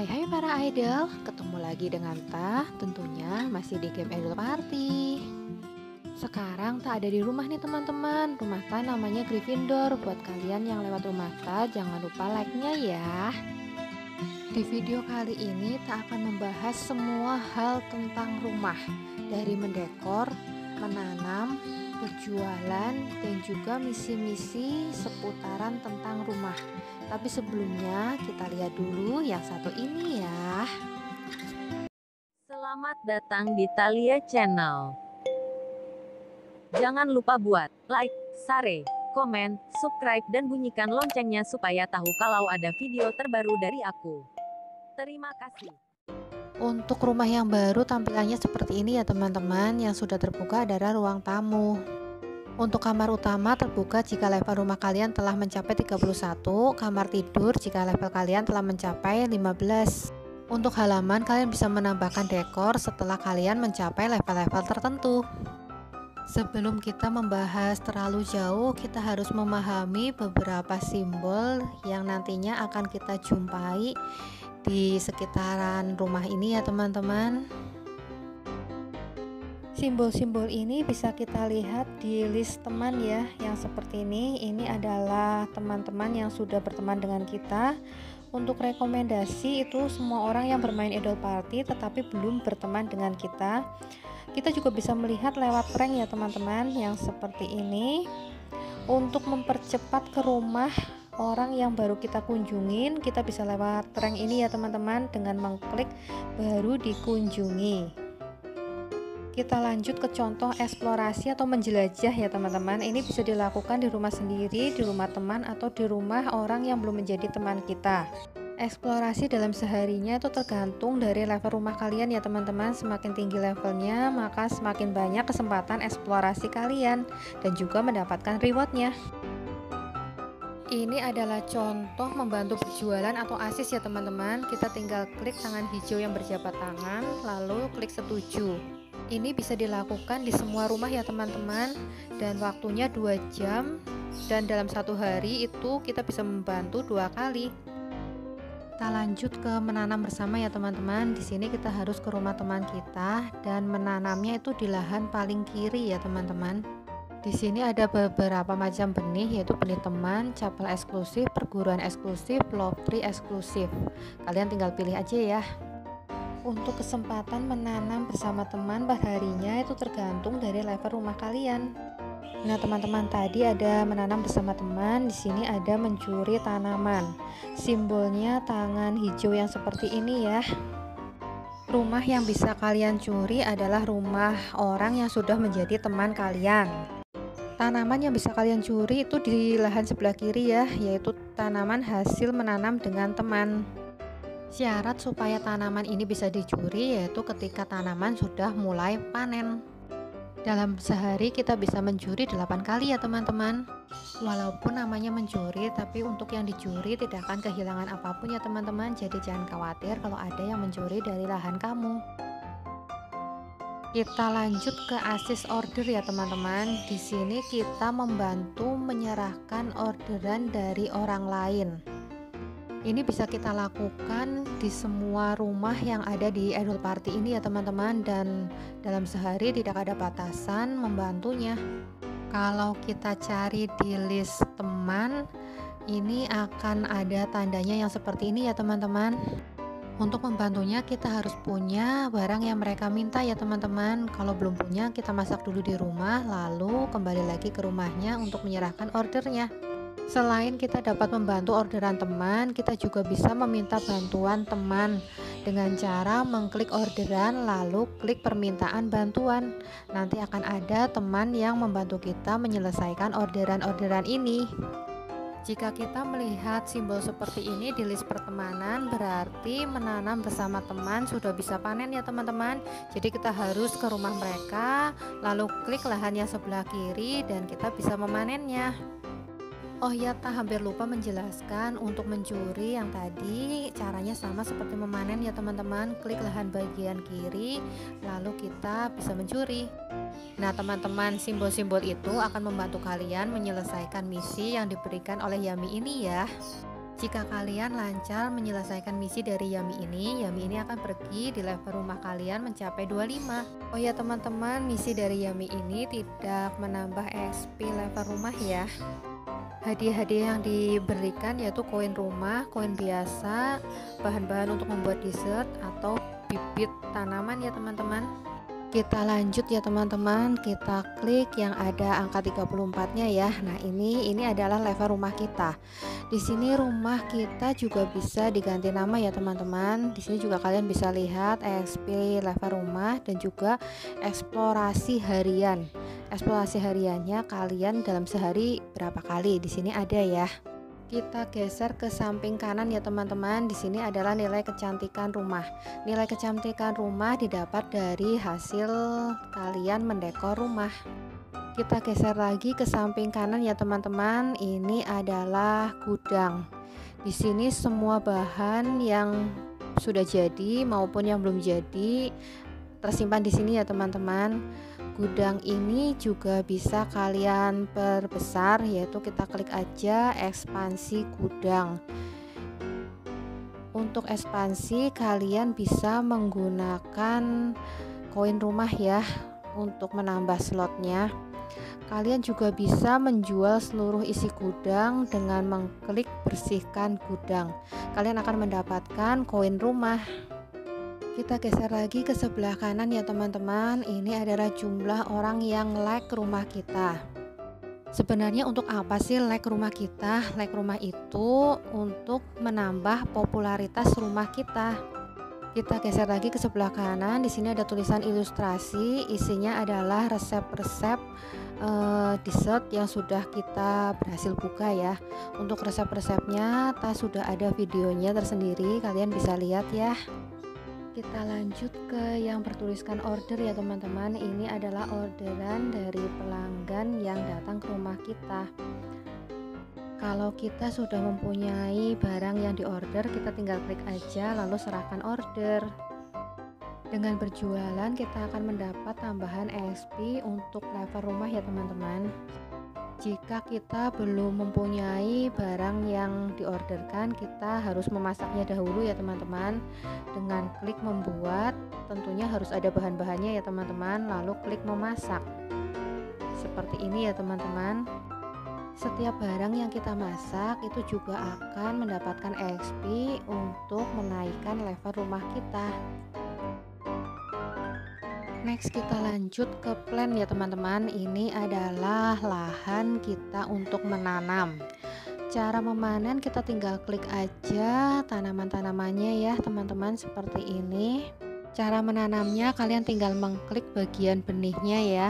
Hai para idol, ketemu lagi dengan Tah, tentunya masih di game Idol Party. Sekarang Tak ada di rumah nih teman-teman. Rumah Tah namanya Gryffindor. Buat kalian yang lewat rumah Tah, jangan lupa like-nya ya. Di video kali ini Tak akan membahas semua hal tentang rumah, dari mendekor, menanam, berjualan, dan juga misi-misi seputaran tentang rumah. Tapi sebelumnya kita lihat dulu yang satu ini ya. Selamat datang di Thalia Channel. Jangan lupa buat like, share, komen, subscribe dan bunyikan loncengnya supaya tahu kalau ada video terbaru dari aku. Terima kasih. Untuk rumah yang baru tampilannya seperti ini ya teman-teman. Yang sudah terbuka adalah ruang tamu. Untuk kamar utama terbuka jika level rumah kalian telah mencapai 31, kamar tidur jika level kalian telah mencapai 15. Untuk halaman kalian bisa menambahkan dekor setelah kalian mencapai level-level tertentu. Sebelum kita membahas terlalu jauh, kita harus memahami beberapa simbol yang nantinya akan kita jumpai di sekitaran rumah ini ya teman-teman. Simbol-simbol ini bisa kita lihat di list teman ya, yang seperti ini. Ini adalah teman-teman yang sudah berteman dengan kita. Untuk rekomendasi itu semua orang yang bermain Idol Party tetapi belum berteman dengan kita. Kita juga bisa melihat lewat prank ya teman-teman, yang seperti ini. Untuk mempercepat ke rumah orang yang baru kita kunjungin, kita bisa lewat prank ini ya teman-teman, dengan mengklik baru dikunjungi. Kita lanjut ke contoh eksplorasi atau menjelajah ya teman-teman. Ini bisa dilakukan di rumah sendiri, di rumah teman, atau di rumah orang yang belum menjadi teman kita. Eksplorasi dalam seharinya itu tergantung dari level rumah kalian ya teman-teman. Semakin tinggi levelnya, maka semakin banyak kesempatan eksplorasi kalian dan juga mendapatkan rewardnya. Ini adalah contoh membantu berjualan atau asis ya teman-teman. Kita tinggal klik tangan hijau yang berjabat tangan, lalu klik setuju. Ini bisa dilakukan di semua rumah ya teman-teman, dan waktunya 2 jam, dan dalam satu hari itu kita bisa membantu 2 kali. Kita lanjut ke menanam bersama ya teman-teman. Di sini kita harus ke rumah teman kita dan menanamnya itu di lahan paling kiri ya teman-teman. Di sini ada beberapa macam benih, yaitu benih teman, chapel eksklusif, perguruan eksklusif, love tree eksklusif. Kalian tinggal pilih aja ya. Untuk kesempatan menanam bersama teman perharinya itu tergantung dari level rumah kalian. Nah teman-teman, tadi ada menanam bersama teman, di sini ada mencuri tanaman. Simbolnya tangan hijau yang seperti ini ya. Rumah yang bisa kalian curi adalah rumah orang yang sudah menjadi teman kalian. Tanaman yang bisa kalian curi itu di lahan sebelah kiri ya, yaitu tanaman hasil menanam dengan teman. Syarat supaya tanaman ini bisa dicuri yaitu ketika tanaman sudah mulai panen. Dalam sehari kita bisa mencuri 8 kali ya teman-teman. Walaupun namanya mencuri, tapi untuk yang dicuri tidak akan kehilangan apapun ya teman-teman. Jadi jangan khawatir kalau ada yang mencuri dari lahan kamu. Kita lanjut ke asis order ya teman-teman. Di sini kita membantu menyerahkan orderan dari orang lain. Ini bisa kita lakukan di semua rumah yang ada di Idol Party ini ya teman-teman, dan dalam sehari tidak ada batasan membantunya. Kalau kita cari di list teman, ini akan ada tandanya yang seperti ini ya teman-teman. Untuk membantunya kita harus punya barang yang mereka minta ya teman-teman. Kalau belum punya, kita masak dulu di rumah, lalu kembali lagi ke rumahnya untuk menyerahkan ordernya. Selain kita dapat membantu orderan teman, kita juga bisa meminta bantuan teman dengan cara mengklik orderan lalu klik permintaan bantuan. Nanti akan ada teman yang membantu kita menyelesaikan orderan-orderan ini. Jika kita melihat simbol seperti ini di list pertemanan, berarti menanam bersama teman sudah bisa panen ya teman-teman. Jadi kita harus ke rumah mereka, lalu klik lahan yang sebelah kiri dan kita bisa memanennya. Oh ya, tak hampir lupa menjelaskan, untuk mencuri yang tadi caranya sama seperti memanen ya teman-teman. Klik lahan bagian kiri, lalu kita bisa mencuri. Nah teman-teman, simbol-simbol itu akan membantu kalian menyelesaikan misi yang diberikan oleh Yami ini ya. Jika kalian lancar menyelesaikan misi dari Yami ini akan pergi di level rumah kalian mencapai 25. Oh ya teman-teman, misi dari Yami ini tidak menambah XP level rumah ya. Hadiah-hadiah yang diberikan yaitu koin rumah, koin biasa, bahan-bahan untuk membuat dessert, atau bibit tanaman ya teman-teman. Kita lanjut ya teman-teman, kita klik yang ada angka 34-nya ya. Nah, ini adalah level rumah kita. Di sini rumah kita juga bisa diganti nama ya teman-teman. Di sini juga kalian bisa lihat XP level rumah dan juga eksplorasi harian. Eksplorasi hariannya kalian dalam sehari berapa kali? Di sini ada ya. Kita geser ke samping kanan ya teman-teman. Di sini adalah nilai kecantikan rumah. Nilai kecantikan rumah didapat dari hasil kalian mendekor rumah. Kita geser lagi ke samping kanan ya teman-teman. Ini adalah gudang. Di sini semua bahan yang sudah jadi maupun yang belum jadi tersimpan di sini ya teman-teman. Gudang ini juga bisa kalian perbesar, yaitu kita klik aja ekspansi gudang. Untuk ekspansi kalian bisa menggunakan koin rumah ya untuk menambah slotnya. Kalian juga bisa menjual seluruh isi gudang dengan mengklik bersihkan gudang. Kalian akan mendapatkan koin rumah. Kita geser lagi ke sebelah kanan ya teman-teman. Ini adalah jumlah orang yang like rumah kita. Sebenarnya untuk apa sih like rumah kita? Like rumah itu untuk menambah popularitas rumah kita. Kita geser lagi ke sebelah kanan. Di sini ada tulisan ilustrasi. Isinya adalah resep-resep dessert yang sudah kita berhasil buka ya. Untuk resep-resepnya sudah ada videonya tersendiri. Kalian bisa lihat ya. Kita lanjut ke yang bertuliskan order ya teman-teman. Ini adalah orderan dari pelanggan yang datang ke rumah kita. Kalau kita sudah mempunyai barang yang diorder, kita tinggal klik aja lalu serahkan order. Dengan berjualan kita akan mendapat tambahan XP untuk level rumah ya teman-teman. Jika kita belum mempunyai barang yang diorderkan, kita harus memasaknya dahulu ya teman-teman. Dengan klik membuat, tentunya harus ada bahan-bahannya ya teman-teman, lalu klik memasak. Seperti ini ya teman-teman. Setiap barang yang kita masak itu juga akan mendapatkan XP untuk menaikkan level rumah kita. Next kita lanjut ke plan ya teman-teman. Ini adalah lahan kita untuk menanam. Cara memanen kita tinggal klik aja tanaman-tanamannya ya teman-teman, seperti ini. Cara menanamnya kalian tinggal mengklik bagian benihnya ya.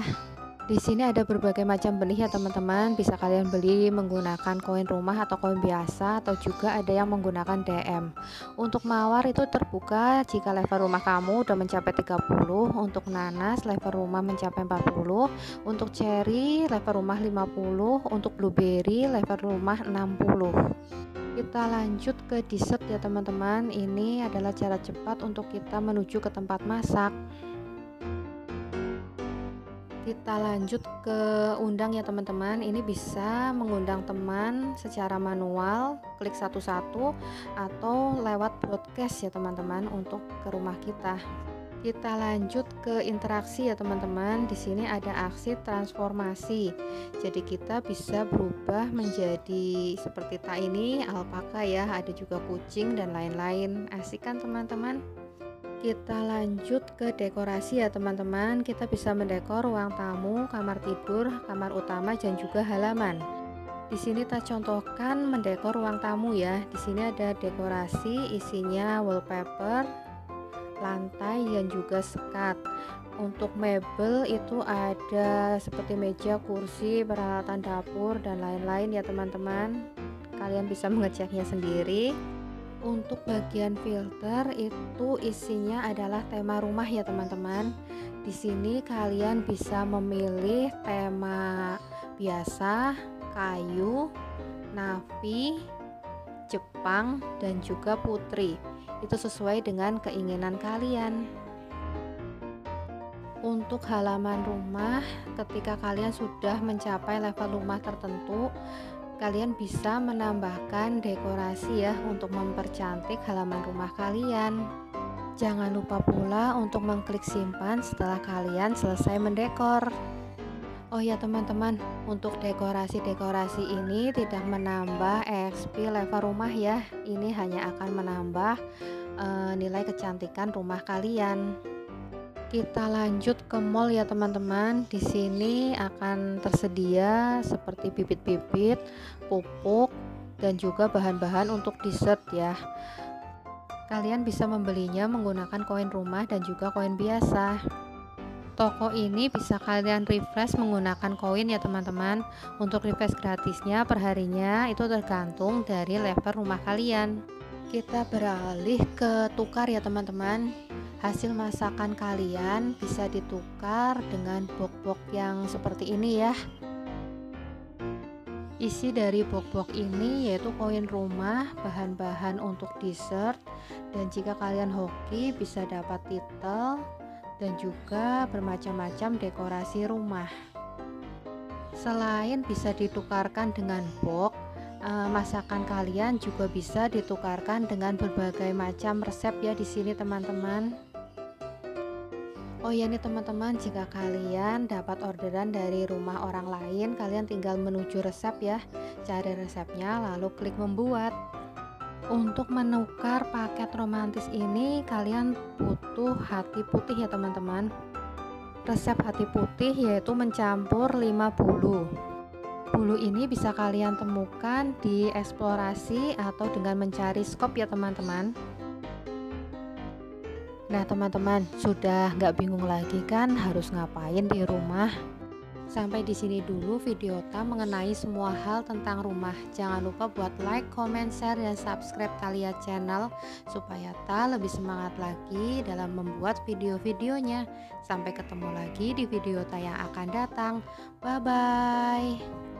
Di sini ada berbagai macam benih ya teman-teman. Bisa kalian beli menggunakan koin rumah atau koin biasa, atau juga ada yang menggunakan DM. Untuk mawar itu terbuka jika level rumah kamu udah mencapai 30. Untuk nanas level rumah mencapai 40. Untuk cherry level rumah 50. Untuk blueberry level rumah 60. Kita lanjut ke dessert ya teman-teman. Ini adalah cara cepat untuk kita menuju ke tempat masak. Kita lanjut ke undang ya teman-teman. Ini bisa mengundang teman secara manual, klik satu-satu, atau lewat broadcast ya teman-teman untuk ke rumah kita. Kita lanjut ke interaksi ya teman-teman. Di sini ada aksi transformasi. Jadi kita bisa berubah menjadi seperti ini, alpaka ya, ada juga kucing dan lain-lain. Asik kan teman-teman? Kita lanjut ke dekorasi ya teman-teman. Kita bisa mendekor ruang tamu, kamar tidur, kamar utama, dan juga halaman. Di sini kita contohkan mendekor ruang tamu ya. Di sini ada dekorasi, isinya wallpaper, lantai, dan juga sekat. Untuk mebel itu ada seperti meja, kursi, peralatan dapur, dan lain-lain ya teman-teman. Kalian bisa mengeceknya sendiri. Untuk bagian filter itu isinya adalah tema rumah ya teman-teman. Di sini kalian bisa memilih tema biasa, kayu, navy, Jepang, dan juga putri. Itu sesuai dengan keinginan kalian. Untuk halaman rumah, ketika kalian sudah mencapai level rumah tertentu, Kalian bisa menambahkan dekorasi ya untuk mempercantik halaman rumah kalian. Jangan lupa pula untuk mengklik simpan setelah kalian selesai mendekor. Oh ya teman-teman, untuk dekorasi-dekorasi ini tidak menambah EXP level rumah ya. Ini hanya akan menambah nilai kecantikan rumah kalian. Kita lanjut ke mall ya teman-teman. Di sini akan tersedia seperti bibit-bibit, pupuk, dan juga bahan-bahan untuk dessert ya. Kalian bisa membelinya menggunakan koin rumah dan juga koin biasa. Toko ini bisa kalian refresh menggunakan koin ya teman-teman. Untuk refresh gratisnya perharinya itu tergantung dari level rumah kalian. Kita beralih ke tukar ya teman-teman. Hasil masakan kalian bisa ditukar dengan box-box yang seperti ini ya. Isi dari box-box ini yaitu koin rumah, bahan-bahan untuk dessert, dan jika kalian hoki bisa dapat titel dan juga bermacam-macam dekorasi rumah. Selain bisa ditukarkan dengan box, masakan kalian juga bisa ditukarkan dengan berbagai macam resep ya di sini teman-teman. Oh ya nih teman-teman, jika kalian dapat orderan dari rumah orang lain, kalian tinggal menuju resep ya, cari resepnya lalu klik membuat. Untuk menukar paket romantis ini kalian butuh hati putih ya teman-teman. Resep hati putih yaitu mencampur 5 bulu. Bulu ini bisa kalian temukan di eksplorasi atau dengan mencari skop ya teman-teman. Nah teman-teman, sudah nggak bingung lagi kan harus ngapain di rumah? Sampai di sini dulu video Ta mengenai semua hal tentang rumah. Jangan lupa buat like, comment, share, dan subscribe Thalia channel supaya Ta lebih semangat lagi dalam membuat video-videonya. Sampai ketemu lagi di video Ta yang akan datang. Bye bye.